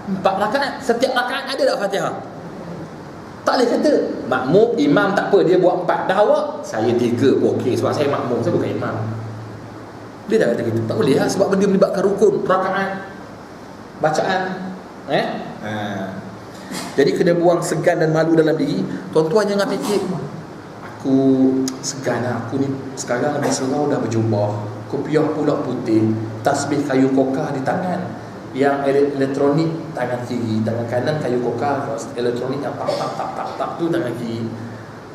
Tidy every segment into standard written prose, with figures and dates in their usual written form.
4 rakaat, setiap rakaat ada tak Fatihah? Tak boleh kata makmum, imam tak apa, dia buat 4 dah awak, saya 3 pun okey sebab saya makmum, saya bukan imam. Dia dah kata gitu. Tak boleh lah, sebab benda melibatkan rukun, rakaat, bacaan. Jadi kena buang segan dan malu dalam diri. Tuan-tuan jangan fikir aku segan lah, aku ni sekarang dah serau dah berjubah, kopiah pula putih, tasbih kayu kokah di tangan, yang elektronik tangan kiri, tangan kanan kayu kokah, elektronik yang tak tu tangan kiri.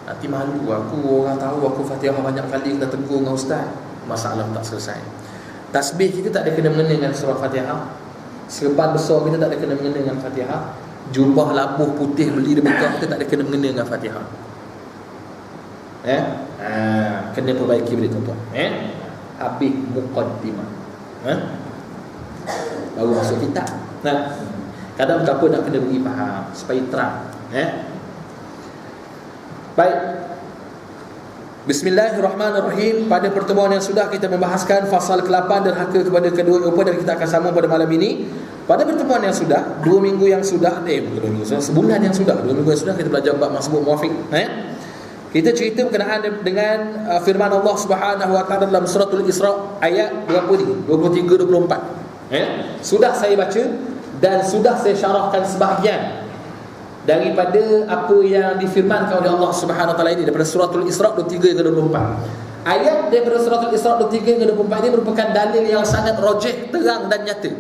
Nanti malu aku, orang tahu aku Fatihah banyak kali kena tegur dengan ustaz, masalah tak selesai. Tasbih kita tak ada kena mengena dengan surah Fatihah, serban besar kita tak ada kena mengena dengan Fatihah, jubah labuh putih beli di Mekah kita tak ada kena mengena dengan Fatihah. Kena perbaiki benda tuan-tuan. Habis muqaddimah, baru masuk kitab. Kadang apa nak kena beri faham supaya terang. Baik. Bismillahirrahmanirrahim. Pada pertemuan yang sudah kita membahaskan fasal ke-8 derhaka kepada kedua rupa, dan kita akan sambung pada malam ini. Pada pertemuan yang sudah, 2 minggu yang sudah, sebulan yang sudah, 2 minggu yang sudah, kita belajar bab masbuk muwafiq. Kita cerita berkenaan dengan firman Allah Subhanahu wa taala dalam suratul Isra ayat berapa ni? 23 24. Sudah saya baca dan sudah saya syarahkan sebahagian daripada apa yang difirmankan oleh Allah Subhanahu wa taala ini daripada suratul Isra 23 ke 24. Ayat daripada suratul Isra 23 ke 24 ini merupakan dalil yang sangat rajih, terang dan nyata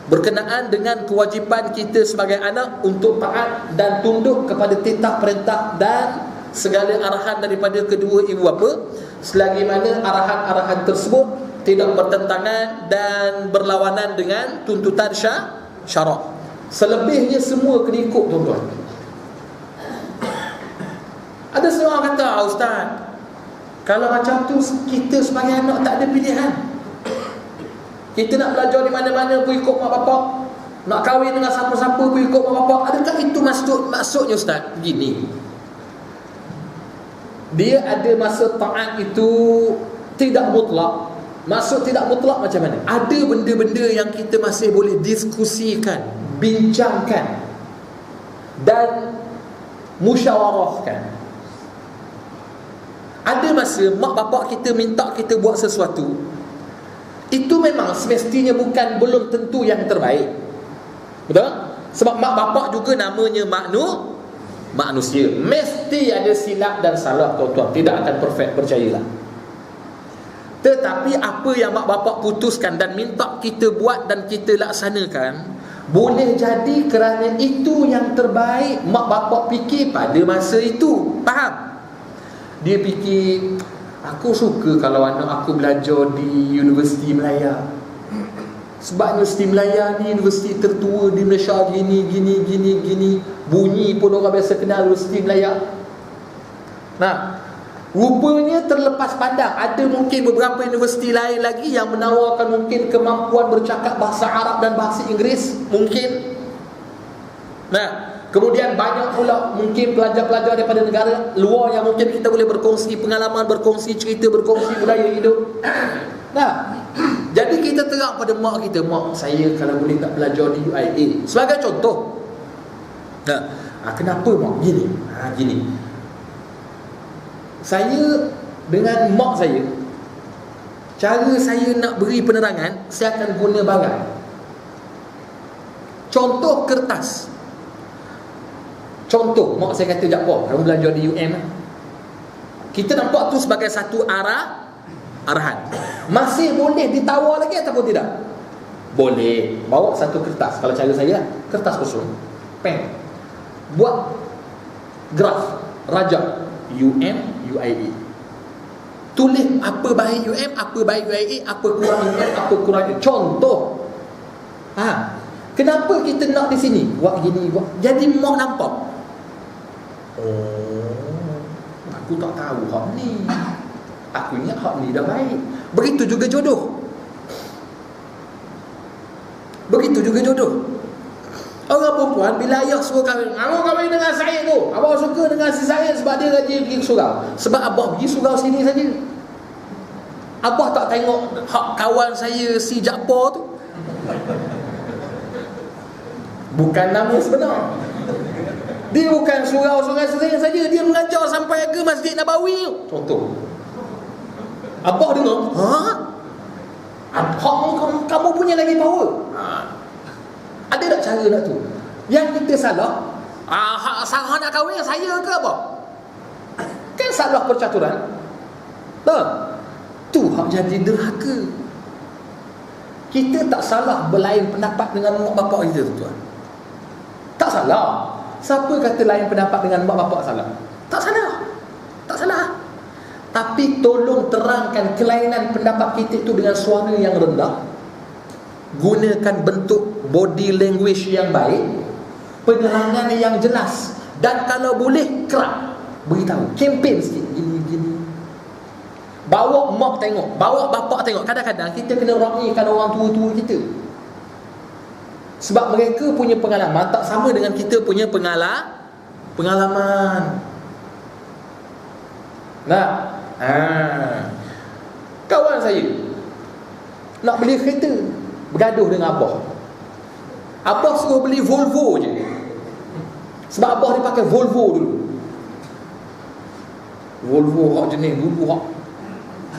berkenaan dengan kewajipan kita sebagai anak untuk taat dan tunduk kepada titah perintah dan segala arahan daripada kedua ibu bapa, selagi mana arahan-arahan tersebut tidak bertentangan dan berlawanan dengan tuntutan syarak. Selebihnya semua kena ikut tuan-tuan. Ada seorang kata, ustaz, kalau macam tu kita sebagai anak tak ada pilihan. Kita nak belajar di mana-mana pun ikut mak bapak, nak kahwin dengan siapa-siapa pun ikut mak bapak. Adakah itu maksudnya ustaz? Begini, dia ada masa taat itu tidak mutlak. Maksud tidak mutlak macam mana? Ada benda-benda yang kita masih boleh diskusikan, bincangkan dan musyawarahkan. Ada masa mak bapak kita minta kita buat sesuatu, itu memang semestinya belum tentu yang terbaik. Betul? Sebab mak bapak juga namanya manusia, mesti ada silap dan salah tuan-tuan, tidak akan perfect, percayalah. Tetapi apa yang mak bapak putuskan dan minta kita buat dan kita laksanakan, boleh jadi kerana itu yang terbaik mak bapak fikir pada masa itu. Faham? Dia fikir, aku suka kalau anak aku belajar di Universiti Melaya, sebab Universiti Melaya ni universiti tertua di Malaysia, gini. Bunyi pun orang biasa kenal Universiti Melaya. Rupanya terlepas pandang, ada mungkin beberapa universiti lain lagi yang menawarkan mungkin kemampuan bercakap bahasa Arab dan bahasa Inggeris, mungkin. Kemudian banyak pula mungkin pelajar-pelajar daripada negara luar yang mungkin kita boleh berkongsi pengalaman, berkongsi cerita, berkongsi budaya hidup. Jadi kita terang pada mak kita, mak saya kalau boleh tak belajar di UIA sebagai contoh. Kenapa mak? Gini. Saya dengan mak saya, cara saya nak beri penerangan, saya akan guna barang. Contoh kertas. Contoh, mak saya kata, Jaafar, kamu belajar di UM lah. Kita nampak tu sebagai satu arahan. Masih boleh ditawar lagi ataupun tidak? Boleh. Bawa satu kertas, kalau cara saya, kertas kosong, pen, buat graf, rajak UIA. Tulis apa baik UM, apa baik UIA, apa kurang UM, apa kurang UM. Contoh. Kenapa kita nak di sini? Buat gini, buat. Jadi mak nampak. Aku tak tahu hak ni. Aku ingat hak ni dah baik. Begitu juga jodoh. Orang perempuan bila ayah suruh kahwin, abang kahwin dengan Syed tu, abang suka dengan si Syed sebab dia rajin pergi surau. Sebab abang pergi surau sini saja. Abang tak tengok hak kawan saya si Jaafar tu. Bukan nama sebenar. Dia bukan surau-surau saja, dia mengajar sampai ke Masjid Nabawi. Contoh. Abah dengar, kamu punya lagi power. Ada tak cara nak tu? Yang kita salah, salah nak kahwin saya ke apa? Kan salah percaturan. Tak? Tu hak jadi derhaka. Kita tak salah berlain pendapat dengan mak bapak kita, tuan. Tak salah. Siapa kata lain pendapat dengan mak bapak salah? Tak salah. Tak salah. Tapi tolong terangkan kelainan pendapat kita itu dengan suara yang rendah. Gunakan bentuk body language yang baik, penerangan yang jelas, dan kalau boleh kerap beritahu, kempen sikit, gini. Bawa mak tengok, bawa bapak tengok. Kadang-kadang kita kena raihkan orang tua-tua kita, sebab mereka punya pengalaman tak sama dengan kita punya pengalaman. Nah, kawan saya nak beli kereta, bergaduh dengan abah. Abah suruh beli Volvo je, sebab abah dia pakai Volvo dulu. Volvo hak jenis dulu, hak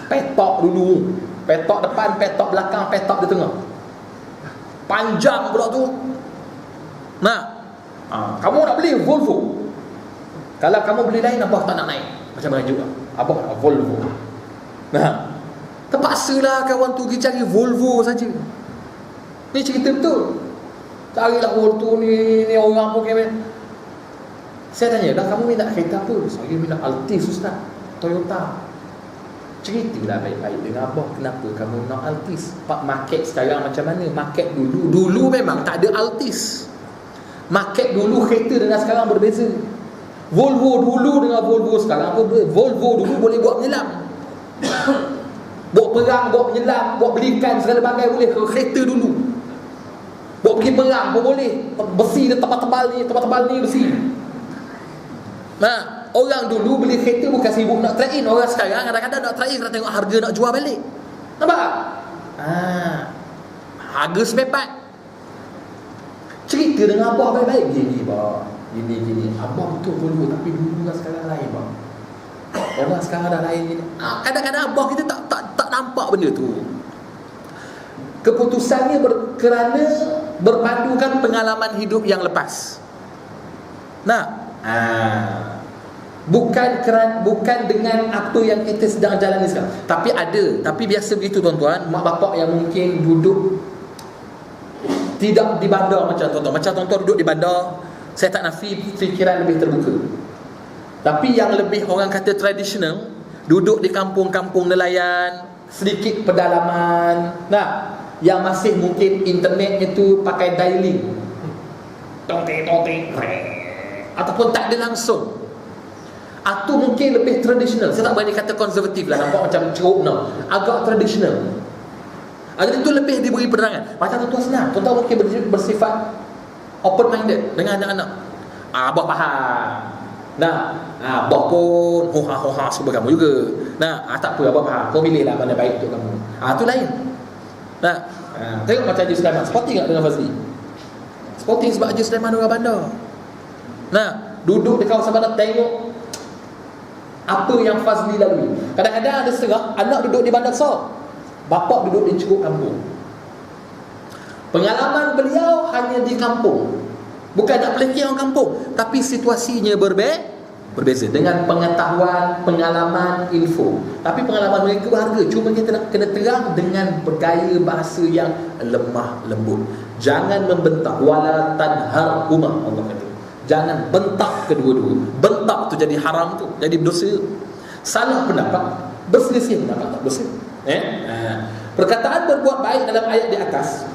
petok dulu. Petok depan, petok belakang, petok di tengah, panjang pula tu. Nah, kamu nak beli Volvo. Kalau kamu beli lain, abah tak nak naik. Macam mana juga, abah nak Volvo. Nah, terpaksalah kawan tu pergi cari Volvo saja. Ni cerita betul. Carilah Volvo ni orang pun kena. Saya tanya, dah kamu minta kereta apa? Saya minta Altis, Ustaz, Toyota. Ceritalah baik-baik dengan abah, kenapa kamu nak Altis. Pak, market sekarang macam mana? Market dulu memang tak ada Altis. Market dulu kereta dengan sekarang berbeza. Volvo dulu dengan Volvo sekarang apa? Volvo dulu boleh buat menyelam, buat perang, buat menyelam, buat belikan segala bagai boleh. Kereta dulu buat pergi perang pun boleh. Besi dia tebal-tebal ni besi. Nah, orang dulu beli kereta bukan sibuk nak trade in. Orang sekarang kadang-kadang nak trade in kerana tengok harga nak jual balik. Nampak? Harga sepepat. Cerita dengan abah baik-baik. Gini bah, gini. Abah betul dulu, tapi dulu dengan sekarang lain bah. Orang sekarang dah lain ni. Kadang-kadang abah kita tak nampak benda tu. Keputusannya kerana berpandukan pengalaman hidup yang lepas. Nah, bukan dengan apa yang kita sedang jalani sekarang. Tapi biasa begitu tuan-tuan. Mak bapak yang mungkin duduk tidak di bandar macam tuan-tuan duduk di bandar, saya tak nafi fikiran lebih terbuka. Tapi yang lebih orang kata tradisional, duduk di kampung-kampung nelayan, sedikit pedalaman, nah, yang masih mungkin internetnya tu pakai dialing, tong-teng, ataupun tak ada langsung, atau mungkin lebih tradisional. Saya tak berani kata konservatif lah, nampak macam ceruk no. Agak tradisional. Agar itu lebih diberi penerangan. Macam tuan-tuan senang, tuan-tuan mungkin bersifat open minded dengan anak-anak. Abah faham. Nah, abah pun hoha sebab kamu juga. Nah, tak apa, abah faham. Kau pilihlah mana baik untuk kamu. Itu lain. Nah, tengok macam Haji Sulaiman, sporting tak dengan Fazli? Sporting sebab Haji Sulaiman orang bandar. Nah, duduk di kawasan bandar, tengok apa yang Fazli lalui. Kadang-kadang ada setengah anak duduk di bandar besar, bapa duduk di ceruk kampung. Pengalaman beliau hanya di kampung. Bukan nak pelekeh orang kampung, tapi situasinya berbeza dengan pengetahuan, pengalaman, info. Tapi pengalaman mereka berharga. Cuma kita nak kena terang dengan bergaya bahasa yang lemah lembut. Jangan membentak. Wala tanharhuma, Allah kata. Jangan bentak kedua-dua. Bentak tu jadi haram tu, jadi berdosa. Salah pendapat, berselisih pendapat tak berdosa. Perkataan berbuat baik dalam ayat di atas,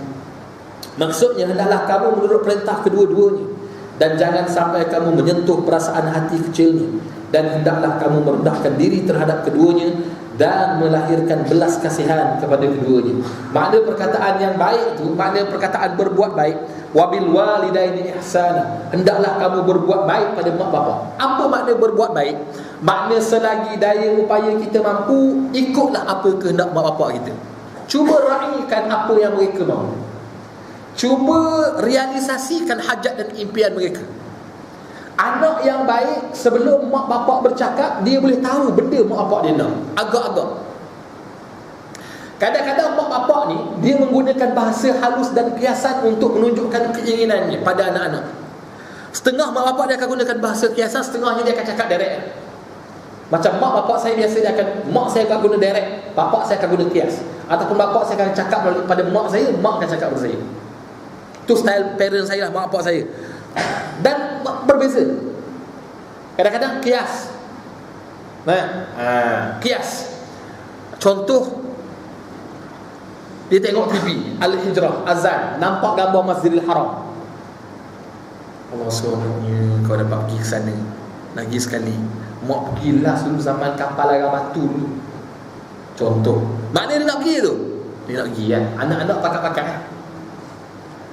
maksudnya hendaklah kamu menurut perintah kedua-duanya, dan jangan sampai kamu menyentuh perasaan hati kecilnya, dan hendaklah kamu merendahkan diri terhadap keduanya dan melahirkan belas kasihan kepada keduanya. Makna perkataan yang baik itu, makna perkataan berbuat baik, wabil walidaini ihsana, hendaklah kamu berbuat baik pada mak bapak. Apa makna berbuat baik? Makna selagi daya upaya kita mampu, ikutlah apa kehendak mak bapak kita. Cuba raihkan apa yang mereka mahu. cuba realisasikan hajat dan impian mereka. Anak yang baik, sebelum mak bapak bercakap, dia boleh tahu benda mak bapak dia nak. Agak-agak. Kadang-kadang mak bapak ni, dia menggunakan bahasa halus dan kiasan untuk menunjukkan keinginannya pada anak-anak. Setengah mak bapak dia akan gunakan bahasa kiasan, setengahnya dia akan cakap direct. Macam mak bapak saya biasa dia akan, mak saya akan guna direct, bapak saya akan guna kias. Ataupun bapak saya akan cakap pada mak saya, mak akan cakap pada saya. Itu style parent saya lah, mak bapak saya. Dan berbeza. Kadang-kadang kias. Kias. Contoh, dia tengok TV Al-Hijrah, azan, nampak gambar Masjidil Haram. Allah seronoknya kau dapat pergi ke sana. Lagi sekali, mak pergilah dulu zaman kapal larang batu dulu. Contoh. Maknanya dia nak pergi tu. Dia nak pergi kan. Anak-anak pakat-pakat kan.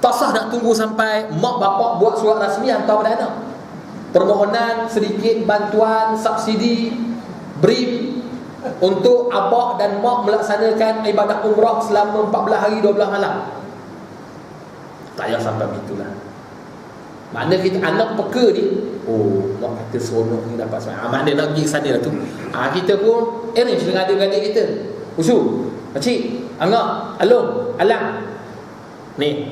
Tak sah nak tunggu sampai mak bapak buat surat rasmi hantar pada anak. Permohonan sedikit bantuan subsidi BRIM untuk abah dan mak melaksanakan ibadah umrah selama 14 hari 12 malam. Tak payah sampai begitulah. Mana kita anak peka ni, oh mak kata seronok ni dapat semua. Mak dia nak pergi sana lah tu. Kita pun arrange dengan adik-adik kita. Usu, pakcik, Angah, Along, Alang. Ni,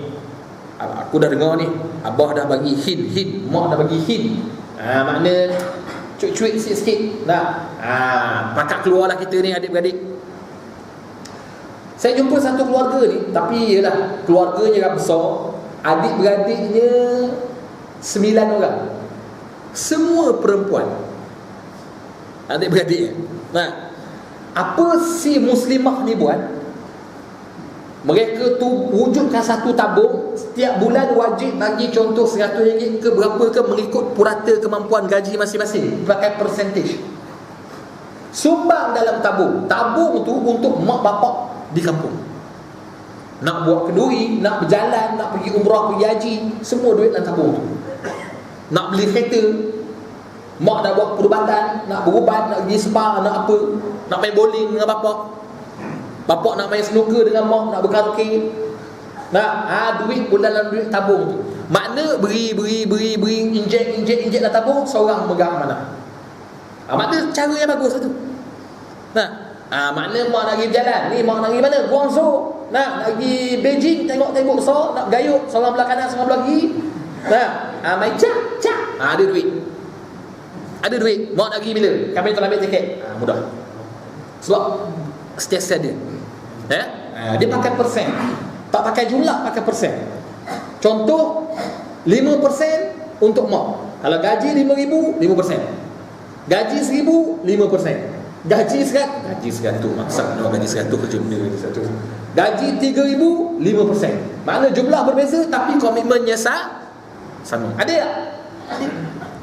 aku dah dengar ni, abah dah bagi hint, mak dah bagi hint. Makna cuik-cuik sikit-sikit. Pakat keluarlah kita ni adik-beradik. Saya jumpa satu keluarga ni, tapi yalah, keluarganya dah besar. Adik-beradiknya 9 orang. Semua perempuan. Adik-beradik. Apa si muslimah ni buat? Mereka tu wujudkan satu tabung. Setiap bulan wajib bagi contoh RM100 ke berapa ke, mengikut purata kemampuan gaji masing-masing, pakai percentage. Sumbang dalam tabung. Tabung tu untuk mak bapak di kampung. Nak buat kenduri, nak berjalan, nak pergi umrah, pergi haji, semua duit dalam tabung tu. Nak beli kereta, mak dah buat perubatan, nak berubat, nak pergi spa, nak apa, nak main bowling dengan bapak, bapak nak main snooker dengan mak, nak berkaraoke. Duit pun dalam duit tabung tu. Makna beri, injek dalam tabung, seorang megang mana. Makna cara yang bagus tu. Makna mak nak pergi berjalan, ni mak nak pergi mana? Guangzhou. Nak pergi Beijing, tengok-tengok besar, nak bergayut, seorang belah kanan, seorang belah kiri. Main cak. Ada duit. Ada duit. Mak nak pergi bila? Kami telah ambil tiket. Mudah. Sebab setiap dia. Dia pakai persen. Tak pakai jumlah, pakai persen. Contoh 5% untuk mak. Kalau gaji 5,000, 5%. Gaji 1,000, 5%. Gaji 100 maksud nak gaji 100 kerja benda gaji 100. Gaji 3,000, 5%. Makna jumlah berbeza tapi komitmennya sama. Ada tak?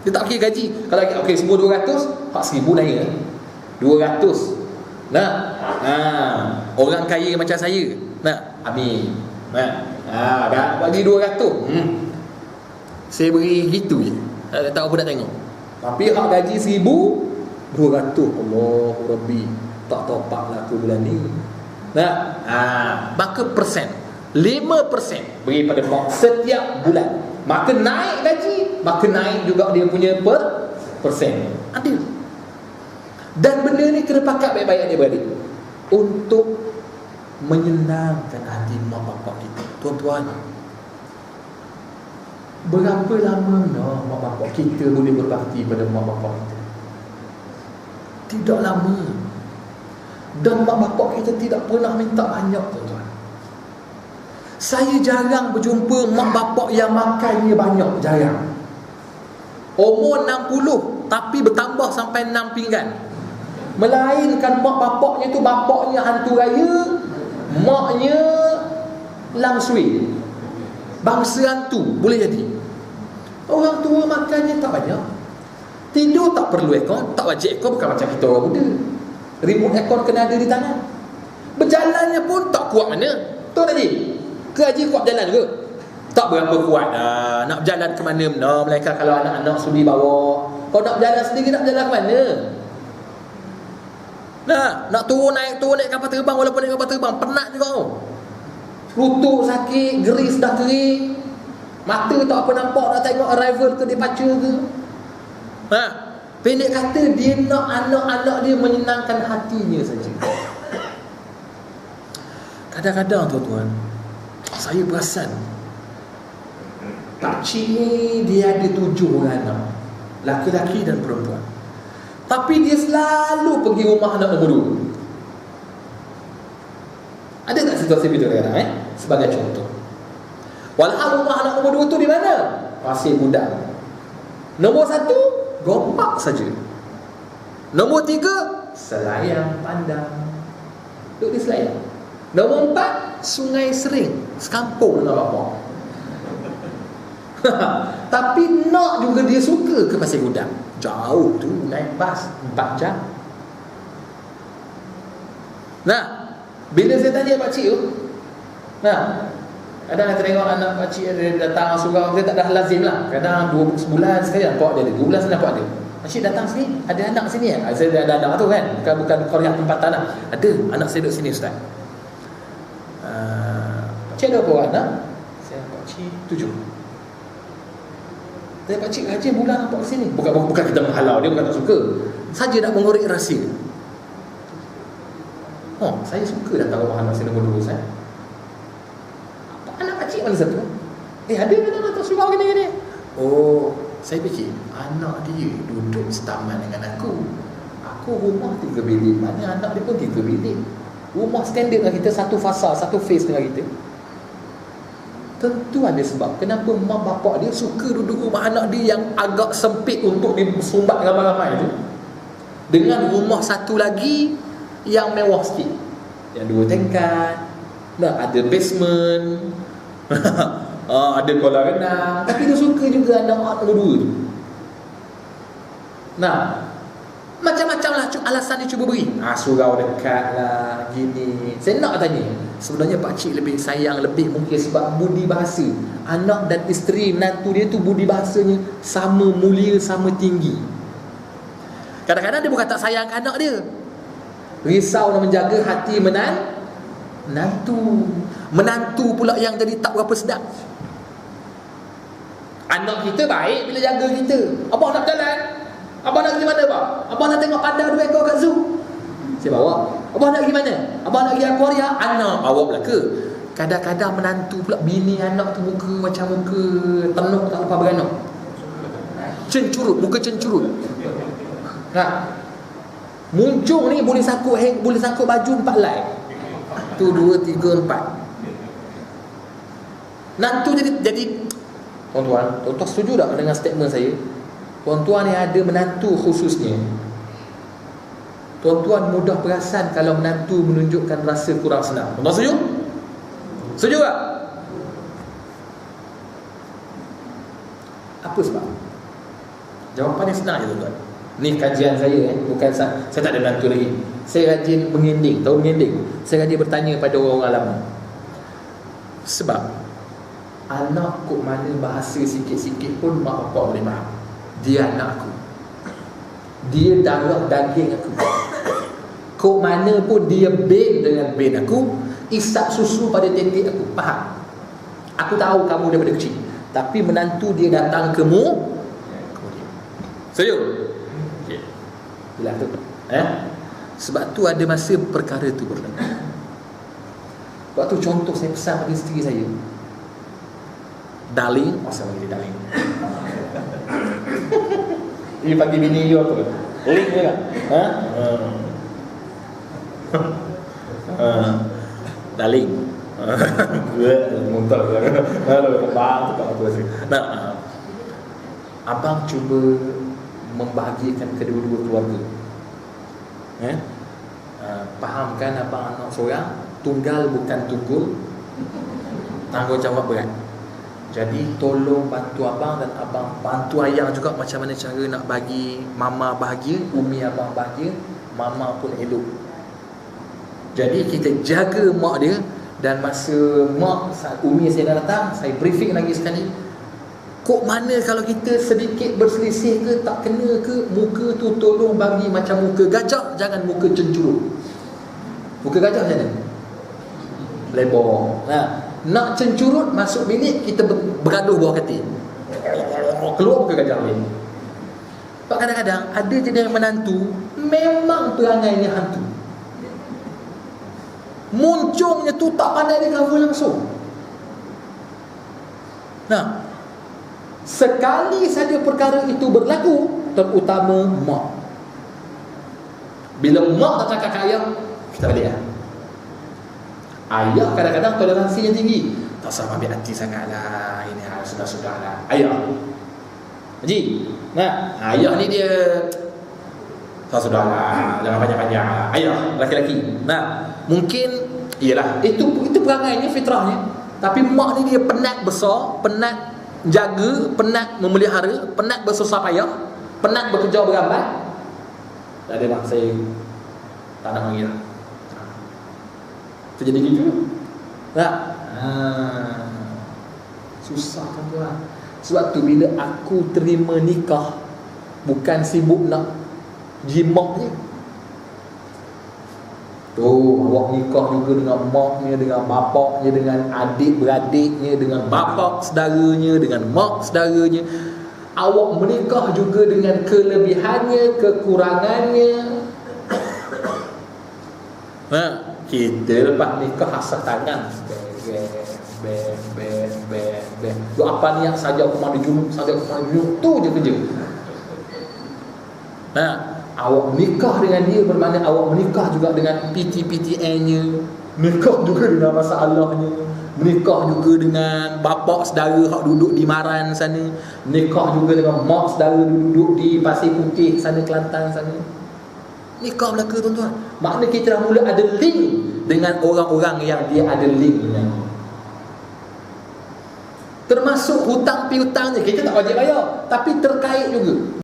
Dia tak kira gaji. Kalau okey semua 200, hak 1,000 lain 200. Orang kaya macam saya. Amin. Dah bagi 200. Saya beri gitu je. Tak apa nak tengok. Tapi hak gaji 1,200. Allahu Rabbi. Tak topak lah aku bulan ni. Maka persen 5% beri pada mak setiap bulan. Maka naik gaji, maka naik juga dia punya persen. Adil. Dan benda ni kena pakat baik-baik adik-beradik untuk menyenangkan hati mak bapak kita. Tuan-tuan, berapa lama mak bapak kita boleh berbakti pada mak bapak kita? Tidak lama. Dan mak bapak kita tidak pernah minta banyak, tuan-tuan. Saya jarang berjumpa mak bapak yang makannya banyak. Jarang. Umur 60 tapi bertambah sampai 6 pinggan. Melainkan mak bapaknya tu, bapaknya hantu raya, maknya langsui, bangsa hantu. Boleh jadi. Orang tua makannya tak banyak. Tidur tak perlu aircon. Tak wajib aircon, bukan macam kita orang muda. Remote aircon kena ada di tangan. Berjalannya pun tak kuat mana. Tahu tadi? Ke haji kuat berjalan ke? Tak berapa kuat dah. Nak berjalan ke mana? Melainkan kalau anak-anak sudi bawa. Kau nak berjalan sendiri, nak berjalan ke mana? Nak turun naik kapal terbang. Walaupun naik kapal terbang penat juga kau. lutut sakit, geris dah kering, mata tak apa nampak, nak tengok arrival ke departure ke. Pendek kata, dia nak anak-anak dia menyenangkan hatinya saja. Kadang-kadang tuan-tuan, saya perasan pakcik ni dia ada 7 orang anak, laki-laki dan perempuan, tapi dia selalu pergi rumah anak nombor 2. Ada tak situasi begitu kadang-kadang sebagai contoh? Walau rumah anak nombor 2 tu di mana? Pasir Budak. Nombor 1 Gombak saja. Nombor 3 Selayang Pandang. Duduk di Selayang. Nombor 4 Sungai Sering, sekampung dengan bapak. Tapi nak juga dia suka ke Pasir Budak. Jauh tu, naik bas 4 jam. Nah, bila saya tanya pakcik tu, kadang saya tengok anak pakcik dia datang surau, dia tak dah lazim lah. Kadang 2 sebulan sekali nampak dia, 2 bulan sekali nampak dia. Pakcik datang sini, ada anak sini ya? Saya ada anak tu kan, bukan qaryah tempatan lah. Ada, anak saya duduk sini ustaz. Pakcik ada berapa anak? Saya pakcik 7. Saya pakcik rajin bulan nampak sini. Bukan kita menghalau dia, bukan tak suka, saja nak mengorek rahsia. Saya suka datang rumah anak saya nombor 2 saya. Anak pakcik mana satu? Ada datang surau gini-gini. Saya fikir anak dia duduk setaman dengan aku. Aku rumah 3 bilik, mana anak dia pun 3 bilik. Rumah standard dengan kita, satu fasa, satu face dengan kita. Tentu ada sebab kenapa mak bapak dia suka duduk rumah anak dia yang agak sempit untuk disumbat ramai-ramai tu, dengan rumah satu lagi yang mewah sikit, yang 2 tingkat, ada basement, ada kolam renang. Tapi dia suka juga anak nombor 2 tu. Macam-macam lah alasan dia cuba beri. Surau dekat lah, gini. Saya nak tanya, sebenarnya pakcik lebih sayang, lebih mungkin sebab budi bahasa. Anak dan isteri menantu dia tu budi bahasanya sama mulia, sama tinggi. Kadang-kadang dia bukan tak sayang anak dia, risau nak menjaga hati menantu pula yang jadi tak berapa sedap. Anak kita baik bila jaga kita. Abang nak jalan, abang nak pergi mana abang? Abang nak tengok panda 2 ekor kat zoo, saya bawa. Abang nak pergi mana? Abang nak pergi aquaria, anak bawa pula ke. Kadang-kadang menantu pula, bini anak tu muka macam muka tenuk tak lepas beranak, muka cencurut. Muncung ni boleh sangkut baju 4 helai. Tu 2, 3, 4. Nantu jadi tuan-tuan setuju tak dengan statement saya? Tuan-tuan yang ada menantu khususnya, tuan-tuan mudah perasan kalau menantu menunjukkan rasa kurang senang. Tuan-tuan setuju? Setuju tak? Apa sebab? Jawapannya senang je tuan-tuan. Ni kajian saya, bukan saya tak ada menantu lagi. Saya rajin mengending. Tahu mengending? Saya rajin bertanya pada orang-orang lama. Sebab anak kok mana bahasa sikit-sikit pun mak bapak boleh faham. Dia anak aku, dia darah daging aku. Kok mana pun dia bin dengan bin aku, isap susu pada titik aku, faham. Aku tahu kamu daripada kecil, tapi menantu dia datang ke mu. Setuju? Bila tu sebab tu ada masa perkara tu berlaku. Sebab tu contoh saya pesan pada isteri saya, darling, saya panggil dia darling. Dia panggil bini you apa? Link je tak? Darling. Muntah je. Abang tu tak apa sih. Abang cuba membahagiakan kedua-dua keluarga. Fahamkan abang anak seorang, tunggal bukan tunggul, tanggungjawab berat. Jadi tolong bantu abang, dan abang bantu ayah juga macam mana cara nak bagi mama bahagia, umi abang bahagia, mama pun elok. Jadi kita jaga mak dia. Dan masa mak, saat umi saya dah datang, saya briefing lagi sekali. Kok mana kalau kita sedikit berselisih ke, tak kena ke, muka tu tolong bagi macam muka gajah, jangan muka cencurut. Muka gajah macam mana? Lebar. Nak cencurut masuk bilik, kita bergaduh bawah katil. Keluar muka gajah lain. Sebab kadang-kadang ada jenis menantu memang perangainya hantu. Muncungnya tu tak pandai dia cover langsung. Nah, sekali saja perkara itu berlaku, terutama mak. Bila mak datang kakak ayah, kita balik lah. Ayah kadang-kadang toleransinya tinggi. Tak usah ambil hati sangat lah, ini sudah-sudah lah. Ayah Haji, nah, ayah ni dia tak sudah lah, jangan panjang-panjang lah. Ayah, laki-laki. Nah, mungkin iyalah, itu perangainya, fitrahnya. Tapi mak ni dia penat besar, penat jaga, penat memelihara, penat bersusah payah, penat bekerja berambat. Tak ada lah, saya tak nak panggil lah. Itu jadi gitu. Tak? Susah tuan-tuan. Sebab tu bila aku terima nikah, bukan sibuk nak jimak je. Tu awak nikah juga dengan maknya, dengan bapaknya, dengan adik-beradiknya, dengan bapak saudaranya, dengan mak saudaranya. Awak menikah juga dengan kelebihannya, kekurangannya. Kita lepas nikah asah tangan. Tu apa niat saja aku mandi junub, saja aku mandi junub, tu je kerja. Awak menikah dengan dia bermakna awak menikah juga dengan PTPTN-nya, menikah juga dengan masalahnya, menikah juga dengan bapak saudara hak duduk di Maran sana, menikah juga dengan mak saudara duduk di Pasir Putih sana, Kelantan sana. Nikah belaka tuan-tuan. Makna kita dah mula ada link dengan orang-orang yang dia ada link dengan. Termasuk hutang piutangnya kita tak wajib bayar, tapi terkait juga.